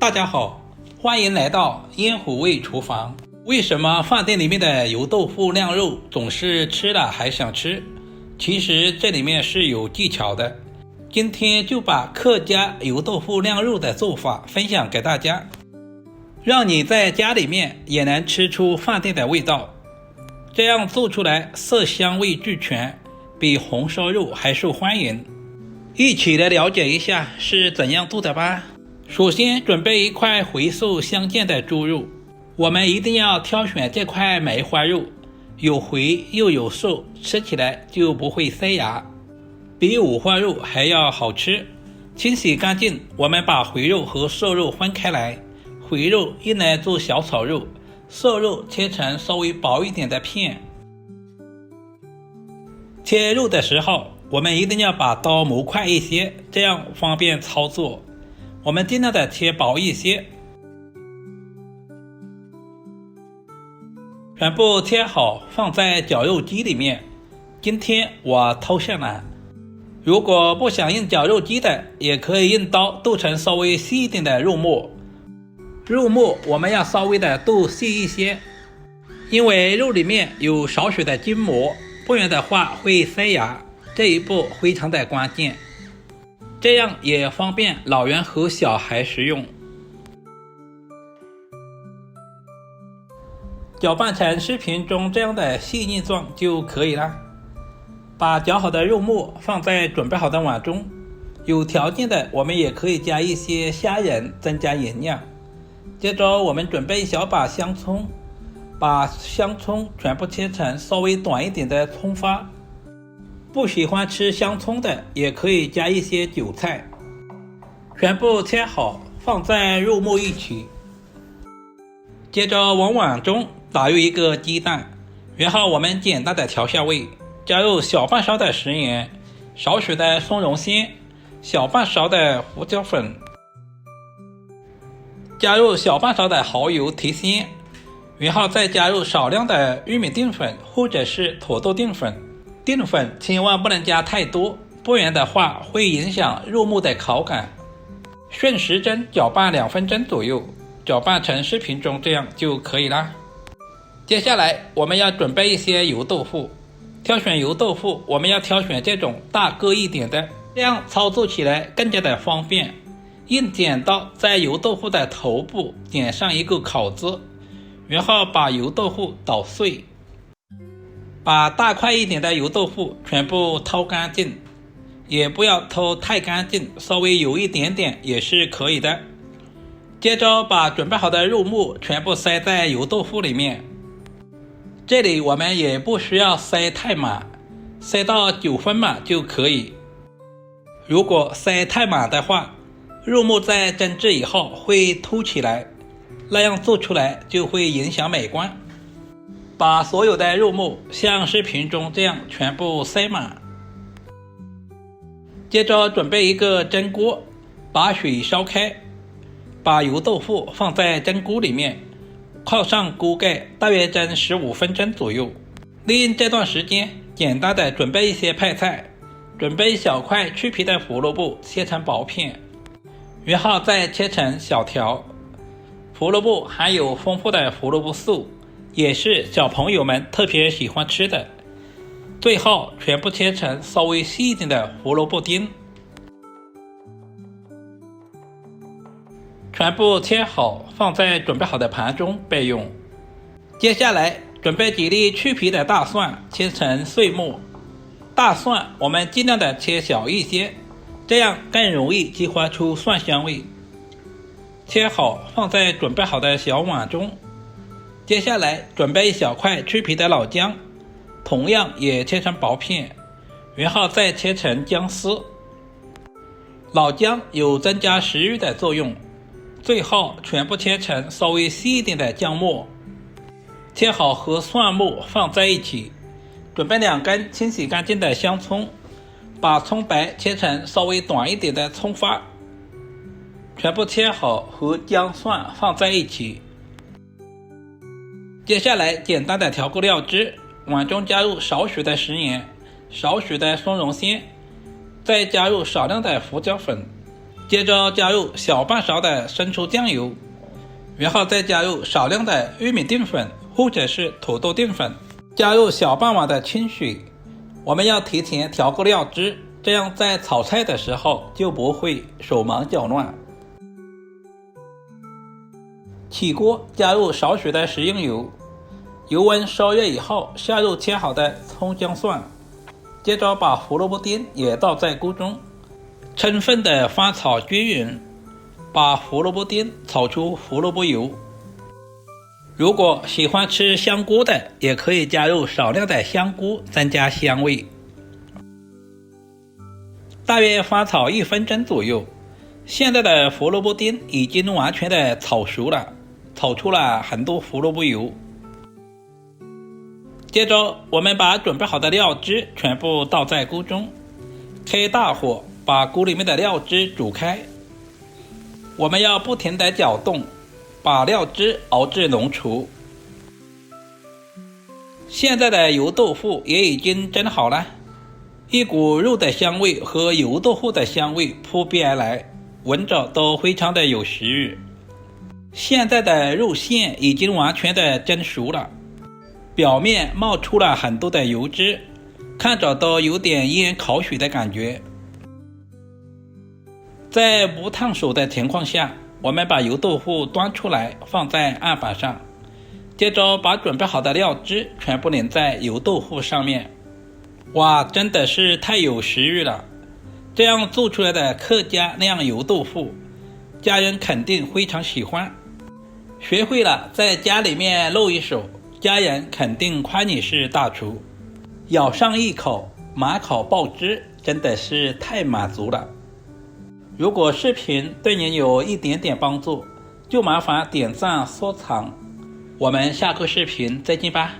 大家好，欢迎来到烟虎味厨房。为什么饭店里面的油豆腐晾肉总是吃了还想吃？其实这里面是有技巧的。今天就把客家油豆腐晾肉的做法分享给大家，让你在家里面也能吃出饭店的味道。这样做出来色香味俱全，比红烧肉还受欢迎。一起来了解一下是怎样做的吧。首先准备一块回瘦相间的猪肉，我们一定要挑选这块梅花肉，有回又有瘦，吃起来就不会塞牙，比五花肉还要好吃。清洗干净，我们把回肉和瘦肉分开来，回肉用来做小炒肉，瘦肉切成稍微薄一点的片。切肉的时候我们一定要把刀磨快一些，这样方便操作。我们尽量的切薄一些，全部切好放在绞肉机里面。今天我偷下来，如果不想用绞肉机的，也可以用刀剁成稍微细一点的肉末。肉末我们要稍微的剁细一些，因为肉里面有少许的筋膜，不然的话会塞牙，这一步非常的关键，这样也方便老人和小孩食用。搅拌成视频中这样的细腻状就可以了。把搅好的肉末放在准备好的碗中，有条件的我们也可以加一些虾仁增加营养。接着我们准备一小把香葱，把香葱全部切成稍微短一点的葱花，不喜欢吃香葱的也可以加一些韭菜，全部切好放在肉末一起。接着往碗中打入一个鸡蛋，然后我们简单的调下味，加入小半勺的食盐，少许的松茸鲜，小半勺的胡椒粉，加入小半勺的蚝油提鲜，然后再加入少量的玉米淀粉或者是土豆淀粉。淀粉千万不能加太多，不然的话会影响肉末的口感。顺时针搅拌2分钟左右，搅拌成视频中这样就可以啦。接下来我们要准备一些油豆腐，挑选油豆腐我们要挑选这种大个一点的，这样操作起来更加的方便。用剪刀在油豆腐的头部点上一个口子，然后把油豆腐捣碎。把大块一点的油豆腐全部掏干净，也不要掏太干净，稍微有一点点也是可以的。接着把准备好的肉末全部塞在油豆腐里面，这里我们也不需要塞太满，塞到9分满就可以。如果塞太满的话，肉末在蒸制以后会凸起来，那样做出来就会影响美观。把所有的肉末像视频中这样全部塞满。接着准备一个蒸锅，把水烧开，把油豆腐放在蒸锅里面，靠上锅盖，大约蒸15分钟左右。利用这段时间简单的准备一些配菜，准备小块去皮的胡萝卜切成薄片，然后再切成小条。胡萝卜含有丰富的胡萝卜素，也是小朋友们特别喜欢吃的。最后全部切成稍微细一点的胡萝卜丁，全部切好放在准备好的盘中备用。接下来准备几粒去皮的大蒜，切成碎末。大蒜我们尽量的切小一些，这样更容易激发出蒜香味。切好放在准备好的小碗中。接下来准备一小块去皮的老姜，同样也切成薄片，然后再切成姜丝。老姜有增加食欲的作用。最后全部切成稍微细一点的姜末，切好和蒜末放在一起。准备2根清洗干净的香葱，把葱白切成稍微短一点的葱花，全部切好和姜蒜放在一起。接下来简单的调个料汁，碗中加入少许的食盐，少许的松茸鲜，再加入少量的胡椒粉，接着加入小半勺的生抽酱油，然后再加入少量的玉米淀粉或者是土豆淀粉，加入小半碗的清水。我们要提前调过料汁，这样在炒菜的时候就不会手忙脚乱。起锅加入少许的食用油，油温烧热以后，下入切好的葱姜蒜，接着把胡萝卜丁也倒在锅中，充分的翻炒均匀，把胡萝卜丁炒出胡萝卜油。如果喜欢吃香菇的，也可以加入少量的香菇增加香味。大约翻炒1分钟左右，现在的胡萝卜丁已经完全的炒熟了，炒出了很多胡萝卜油。接着我们把准备好的料汁全部倒在锅中，开大火把锅里面的料汁煮开。我们要不停地搅动，把料汁熬至浓稠。现在的油豆腐也已经蒸好了，一股肉的香味和油豆腐的香味扑鼻而来，闻着都非常的有食欲。现在的肉馅已经完全的蒸熟了，表面冒出了很多的油脂，看着都有点烟烤水的感觉。在不烫手的情况下，我们把油豆腐端出来放在案板上，接着把准备好的料汁全部淋在油豆腐上面。哇，真的是太有食欲了！这样做出来的客家酿油豆腐，家人肯定非常喜欢。学会了在家里面露一手，家人肯定夸你是大厨。咬上一口，满口爆汁，真的是太满足了。如果视频对您有一点点帮助，就麻烦点赞收藏。我们下个视频再见吧。